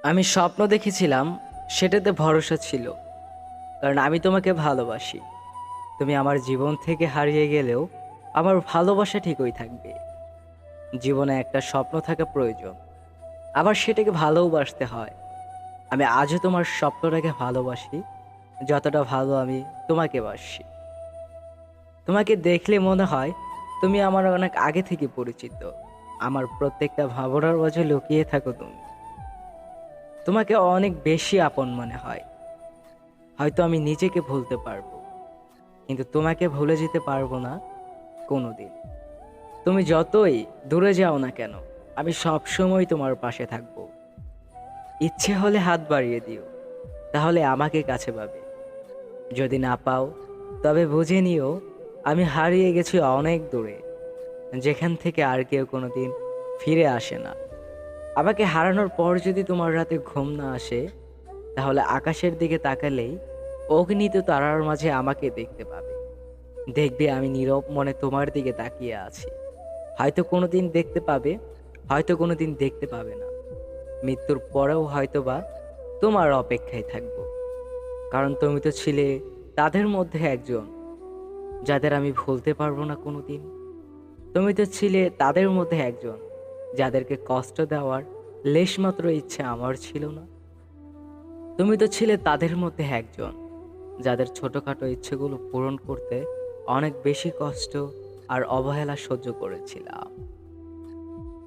আমি স্বপ্ন দেখেছিলাম, সেটাতে ভরসা ছিল, কারণ আমি তোমাকে ভালোবাসি। তুমি আমার জীবন থেকে হারিয়ে গেলেও আমার ভালোবাসা ঠিকই থাকবে। জীবনে একটা স্বপ্ন থাকা প্রয়োজন, আবার সেটাকে ভালোবাসতে হয়। আমি আজও তোমার স্বপ্নটাকে ভালোবাসি, যতটা ভালো আমি তোমাকে বাসি। তোমাকে দেখলে মনে হয় তুমি আমার অনেক আগে থেকে পরিচিত। আমার প্রত্যেকটা ভাবনার মাঝে লুকিয়ে থাকো তুমি। তোমাকে অনেক বেশি আপন মনে হয়। হয়তো আমি নিজেকে ভুলতে পারবো, কিন্তু তোমাকে ভুলে যেতে পারবো না কোনোদিন। তুমি যতই দূরে যাও না কেন, আমি সব সময় তোমার পাশে থাকবো। ইচ্ছে হলে হাত বাড়িয়ে দিও, তাহলে আমাকে কাছে পাবে। যদি না পাও, তবে বুঝে নিও আমি হারিয়ে গেছি অনেক দূরে, যেখান থেকে আর কেউ কোনোদিন ফিরে আসে না। আমাকে হারানোর পর যদি তোমার রাতে ঘুম না আসে, তাহলে আকাশের দিকে তাকালেই অগণিত তারার মাঝে আমাকে দেখতে পাবে। দেখবে আমি নীরব মনে তোমার দিকে তাকিয়ে আছি। হয়তো কোনোদিন দেখতে পাবে, হয়তো কোনোদিন দেখতে পাবে না। মৃত্যুর পরেও হয়তোবা তোমার অপেক্ষায় থাকবো, কারণ তুমি তো ছিলে তাদের মধ্যে একজন যাদের আমি ভুলতে পারবো না কোনোদিন। তুমি তো ছিলে তাদের মধ্যে একজন যাদেরকে কষ্ট দেওয়ার লেশমাত্র ইচ্ছে আমার ছিল না। তুমি তো ছিলে তাদের মধ্যে একজন যাদের ছোটখাটো ইচ্ছেগুলো পূরণ করতে অনেক বেশি কষ্ট আর অবহেলা সহ্য করেছিলাম।